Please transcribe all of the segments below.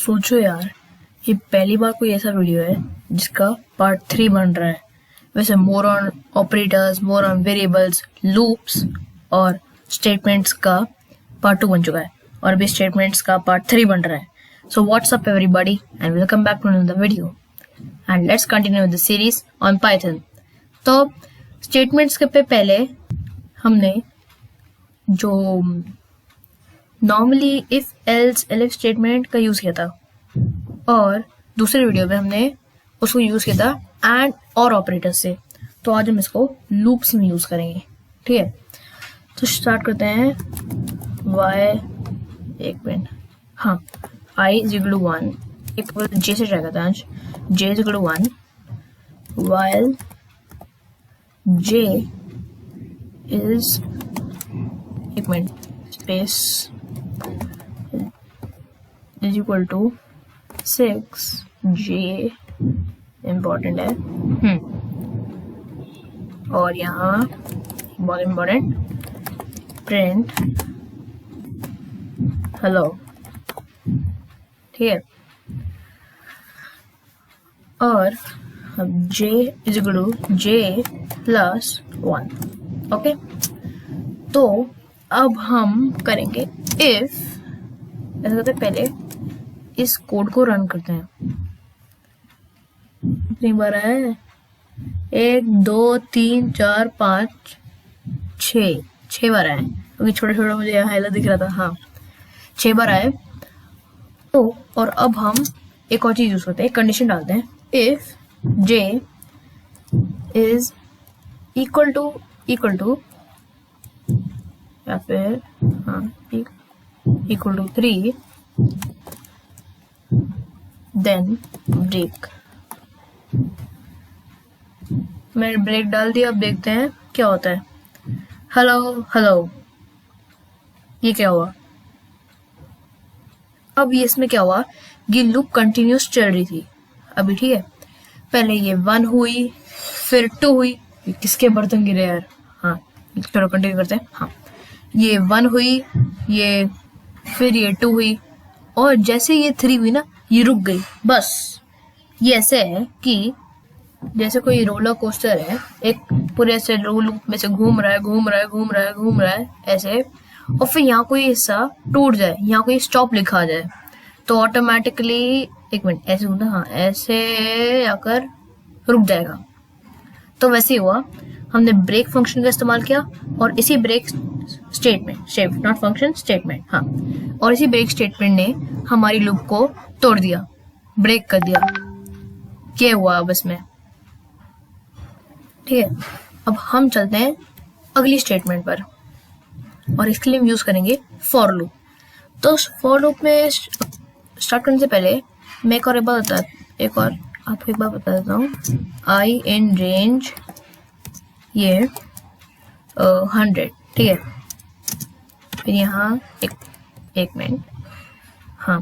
सोचो यार, ये पहली बार कोई ऐसा वीडियो है जिसका पार्ट 3 बन रहा है। वैसे more on operators, more on variables, loops और स्टेटमेंट्स का पार्ट 2 बन चुका है और अभी स्टेटमेंट्स का पार्ट 3 बन रहा है। So what's up everybody and welcome back to another video and let's continue with the series on Python. तो स्टेटमेंट्स के पहले हमने जो normally if else elif statement का यूज किया था और दूसरे वीडियो में हमने उसको यूज किया था एंड और ऑपरेटर से। तो आज हम इसको लूप्स में यूज करेंगे, ठीक है। तो स्टार्ट करते हैं। एक मिनट, हाँ, i is equal to 1, एक j से ट्राई करते हैं आज। j is equal to 1 while j is, एक minute, space is equal to 6, j important है। और यहाँ बहुत इम्पोर्टेंट, प्रिंट हेलो, ठीक है। और अब j is equal to j plus 1, okay. तो अब हम करेंगे इफ, ऐसा करते हैं, पहले इस कोड को रन करते हैं। कितनी बार है? 1 2 3 4 5 6 बार आए, क्योंकि छोटा छोटा मुझे यहाँ हेलो दिख रहा था। हाँ, 6 बार आए। तो और अब हम एक और चीज यूज करते हैं, कंडीशन डालते हैं। If j is equal to या फिर हाँ इक्वल टू 3, देन ब्रेक। मैंने ब्रेक डाल दिया। अब देखते हैं क्या होता है। हेलो, ये क्या हुआ? अब ये इसमें क्या हुआ, ये लूप कंटिन्यूस चल रही थी अभी, ठीक है। पहले ये 1 हुई, फिर 2 हुई। ये किसके बर्तन गिरे यार? हाँ, चलो कंटिन्यू करते हैं। हाँ, ये 1 हुई, ये फिर ये 2 हुई, और जैसे ये 3 हुई ना, ये रुक गई। बस ये ऐसे है कि जैसे कोई रोलर कोस्टर है, एक पूरे ऐसे लूप में से घूम रहा है ऐसे, और फिर यहाँ कोई हिस्सा टूट जाए, यहाँ कोई स्टॉप लिखा आ जाए, तो ऑटोमेटिकली, एक मिनट, ऐसे होता, हाँ, ऐसे आकर रुक जाएगा। तो वैसे ही हुआ, हमने ब्रेक फंक्शन का इस्तेमाल किया और इसी break statement, not function, statement, हाँ, और इसी ब्रेक स्टेटमेंट ने हमारी लूप को तोड़ दिया, ब्रेक कर दिया। क्या हुआ अब इसमें, ठीक है। अब हम चलते हैं अगली स्टेटमेंट पर, और इसके लिए हम यूज करेंगे फॉर लूप। तो फॉर लूप में स्टार्ट करने से पहले मैं आपको एक बार बता देता हूँ। आई इन रेंज ये 100, ठीक है। फिर यहाँ एक मिनट, हाँ,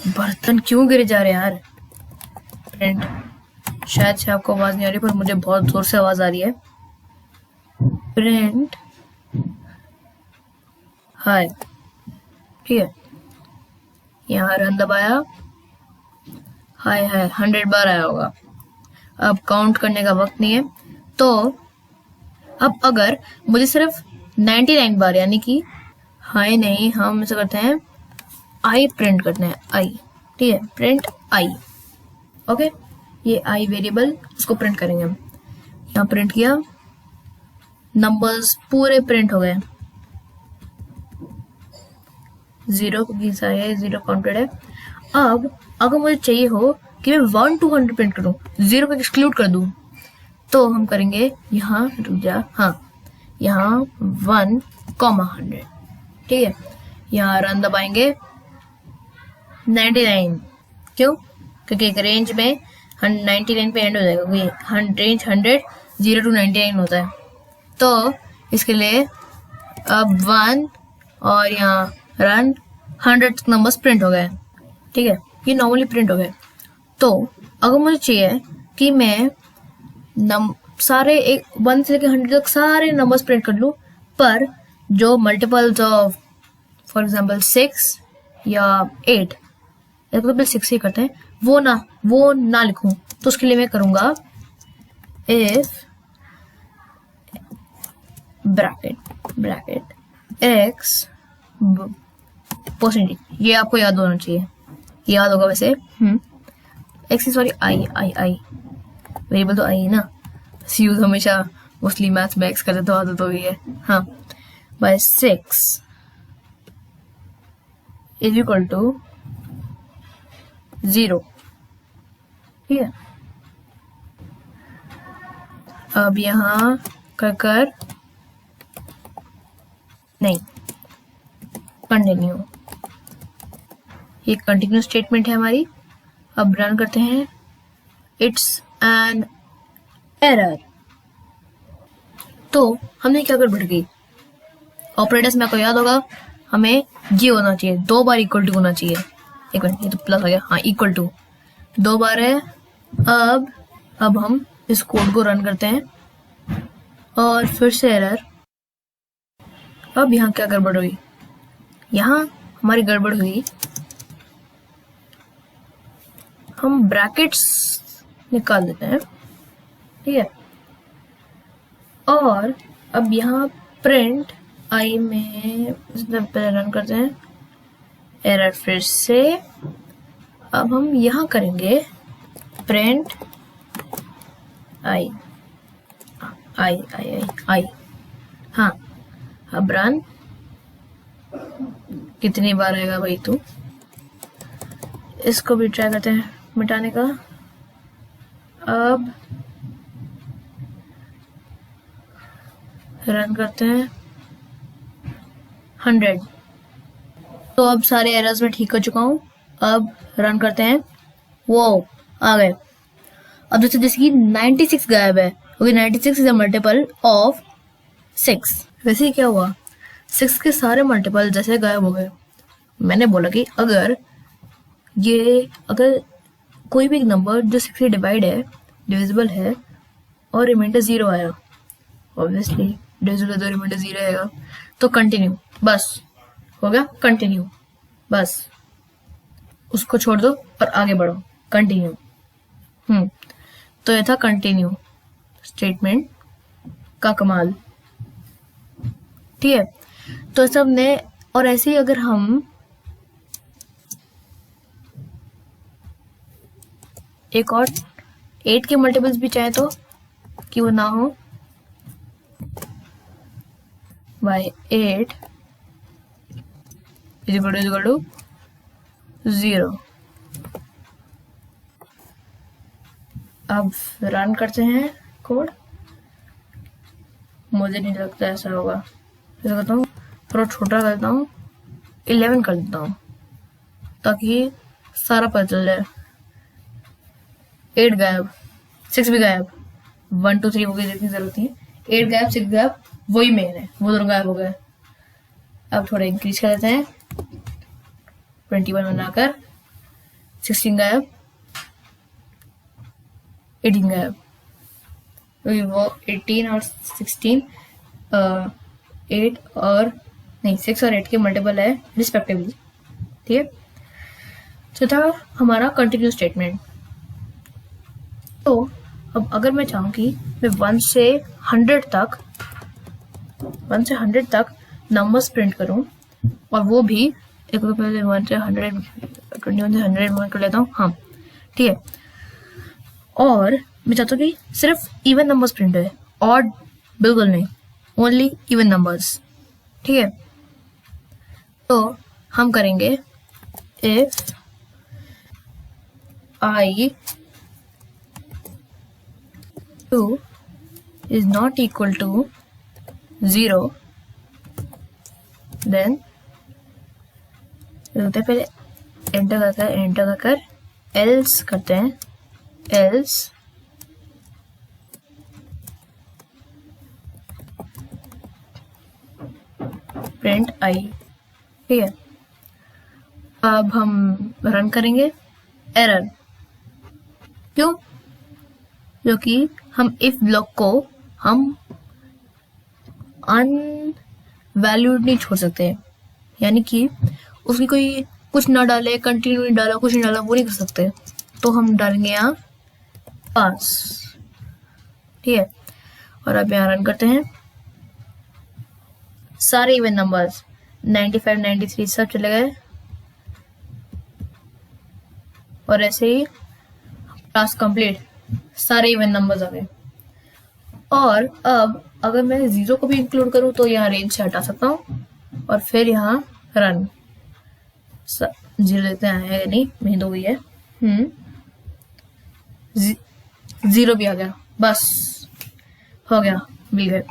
बर्तन क्यों गिरे जा रहे हैं यार? प्रिंट, शायद से आपको आवाज नहीं आ रही, पर मुझे बहुत जोर से आवाज आ रही है। प्रिंट हाय, ठीक है। यहाँ रन दबाया, हाय 100 बार आया होगा। अब काउंट करने का वक्त नहीं है, तो अब अगर मुझे सिर्फ 99 बार, यानी कि हाय नहीं, हम ऐसा करते हैं, आई प्रिंट करते हैं, आई, ठीक है, प्रिंट आई, ओके। ये आई वेरिएबल, इसको प्रिंट करेंगे हम। यहाँ प्रिंट किया, नंबर्स पूरे प्रिंट हो गए, 0 काउंटेड है। अब अगर मुझे चाहिए हो कि मैं 1 to 100 प्रिंट करूं, 0 को एक्सक्लूड कर दूं, तो हम करेंगे, यहाँ रुक जा, हाँ, यहाँ 1,100, ठीक है। यहाँ रन दबाएंगे, 99, क्यों? क्योंकि एक रेंज में 99 पे एंड हो जाएगा, क्योंकि रेंज 100 0 to 99 होता है। तो इसके लिए अब 1 और यहाँ रन, 100 नंबर्स प्रिंट हो गए, ठीक है। ये नॉर्मली प्रिंट हो गए। तो अगर मुझे चाहिए कि मैं सारे 1 से लेकर 100 तक सारे नंबर्स प्रिंट कर लूँ, पर जो मल्टीपल्स ऑफ, फॉर एग्जाम्पल 6 या 8, तो पहले 6 ही करते हैं, वो ना लिखूं तो उसके लिए मैं करूंगा इफ ब्रैकेट x परसेंटेज, ये आपको याद होना चाहिए, याद होगा वैसे। x सॉरी आई वेरिएबल तो आई ना, यूज हमेशा मोस्टली मैथ्स में x करते तो आदत हो गई है। हाँ, बाय 6 इज इक्वल टू 0, ठीक है। अब यहाँ कर नहीं, कंटिन्यू, ये कंटिन्यू स्टेटमेंट है हमारी। अब रन करते हैं, इट्स एन एरर। तो हमने क्या गड़बड़ की, ऑपरेटर्स में आपको याद होगा हमें ये होना चाहिए, 2 बार इक्वल टू होना चाहिए। एक मिनट, ये तो प्लस आ गया, हाँ इक्वल टू 2 बार है। अब हम इस कोड को रन करते हैं और फिर से एरर। अब यहाँ क्या गड़बड़ हुई, यहाँ हमारी गड़बड़ हुई, हम ब्रैकेट्स निकाल देते हैं, ठीक है। और अब यहाँ प्रिंट आई में पहले रन करते हैं, एरर फिर से। अब हम यहाँ करेंगे प्रिंट आई, हाँ। अब रन, कितनी बार आएगा भाई तू, इसको भी ट्राई करते हैं मिटाने का। अब रन करते हैं 100। तो अब सारे एरर्स में ठीक कर चुका हूँ। अब रन करते हैं, वो आ गए। अब जैसे कि 96 गायब है, क्योंकि 96 इज अ मल्टीपल ऑफ 6। वैसे ही क्या हुआ, 6 के सारे मल्टीपल जैसे गायब हो गए। मैंने बोला कि अगर कोई भी नंबर जो 6 से डिवाइड है, डिविजिबल है और रिमाइंडर 0 आया, ऑब्वियसली डिविजिबल तो रिमाइंडर 0 आएगा, तो कंटिन्यू, बस हो गया कंटिन्यू, बस उसको छोड़ दो और आगे बढ़ो, कंटिन्यू। तो यह था कंटिन्यू स्टेटमेंट का कमाल, ठीक है। तो सब ने, और ऐसे ही अगर हम एक और 8 के मल्टीपल्स भी चाहे तो कि वो ना हो, बाय 8 इज इक्वल टू 0। अब रन करते हैं कोड, मुझे नहीं लगता ऐसा होगा, ऐसा करता हूँ थोड़ा छोटा करता हूँ, 11 कर देता हूँ ताकि सारा पता चल जाए। 8 गायब, 6 भी गायब, 1 2 3 वो देखने की जरूरत नहीं है। 8 गायब, 6 गायब, वही मेन है, वो दोनों गायब हो गए। अब थोड़ा इंक्रीज कर देते हैं, 21 बनाकर, 16 गायब, 18 गायब, वो 18 और 16 8 और नहीं 6 और 8 के मल्टीपल है रिस्पेक्टिवली, ठीक है। तो था हमारा कंटिन्यू स्टेटमेंट। तो अब अगर मैं चाहूँ कि मैं 1 से 100 तक नंबर्स प्रिंट करूँ, और वो भी एक तो पहले 1 से 100 21 से 100 कर लेता हूँ, हाँ ठीक है। और मैं चाहता हूँ कि सिर्फ इवन नंबर्स प्रिंट है, ऑड बिल्कुल नहीं, ओनली इवन नंबर्स, ठीक है। तो हम करेंगे if I 2 is not equal to 0, then पहले एंटर कर एल्स करते हैं, एल्स प्रिंट आई, ठीक है। अब हम रन करेंगे, एरर, क्यों? क्योंकि हम इफ ब्लॉक को हम अनवैल्यूड नहीं छोड़ सकते, यानी कि उसकी कोई कुछ ना डाले, कंटिन्यू नहीं डाला, कुछ नहीं डाला, वो नहीं कर सकते। तो हम डालेंगे यहाँ पास, ठीक है। और अब यहाँ रन करते हैं, सारे इवन नंबर्स 95, 93 सब चले गए, और ऐसे ही टास्क कंप्लीट, सारे इवन नंबर्स आ गए। और अब अगर मैं 0 को भी इंक्लूड करूं तो यहाँ रेंज से हटा सकता हूँ, और फिर यहाँ रन 0 देते हैं, नहीं मेहनत हो गई है, 0 भी आ गया, बस हो गया, मिल गए।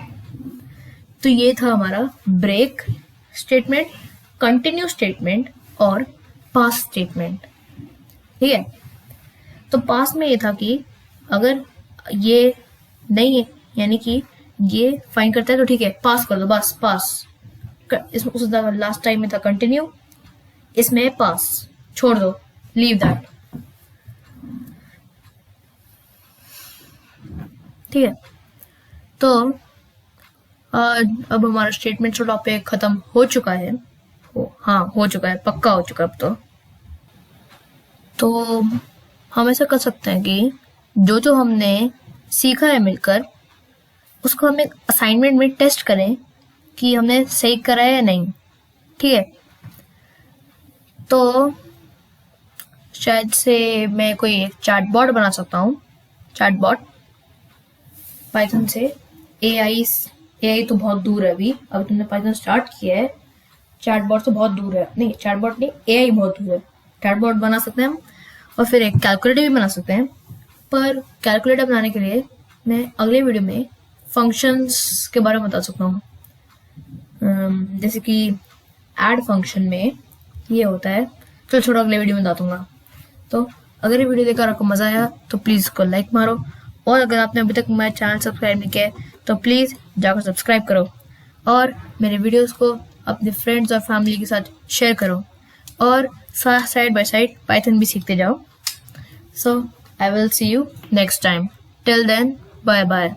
तो ये था हमारा ब्रेक स्टेटमेंट, कंटिन्यू स्टेटमेंट और पास स्टेटमेंट, ठीक है। तो पास में ये था कि अगर ये नहीं है, यानी कि ये फाइन करता है तो ठीक है, पास कर दो, बस पास। इसमें उस लास्ट टाइम में था कंटिन्यू, इसमें पास, छोड़ दो, लीव दैट, ठीक है। तो अब हमारा स्टेटमेंट टॉपिक खत्म हो चुका है, हो चुका है, पक्का हो चुका अब। तो हम ऐसा कर सकते हैं कि जो हमने सीखा है मिलकर, उसको हम एक असाइनमेंट में टेस्ट करें कि हमने सही करा है या नहीं, ठीक है। तो शायद से मैं कोई एक चैटबॉट बना सकता हूँ, चैटबॉट पाइथन से। एआई तो बहुत दूर है अभी तुमने पाइथन स्टार्ट किया है, चैटबॉट तो बहुत दूर है, नहीं चैटबॉट नहीं, एआई बहुत दूर है। चैटबॉट बना सकते हैं हम, और फिर एक कैलकुलेटर भी बना सकते हैं। पर कैलकुलेटर बनाने के लिए मैं अगले वीडियो में फंक्शंस के बारे में बता सकता हूँ, जैसे कि ऐड फंक्शन में ये होता है, तो छोड़ो अगले वीडियो में बता दूंगा। तो अगर ये वीडियो देखकर आपको मजा आया तो प्लीज इसको लाइक मारो, और अगर आपने अभी तक मेरा चैनल सब्सक्राइब नहीं किया है तो प्लीज जाकर सब्सक्राइब करो, और मेरे वीडियोस को अपने फ्रेंड्स और फैमिली के साथ शेयर करो, और साइड बाय साइड पाइथन भी सीखते जाओ। So I will see you next time, till then bye bye.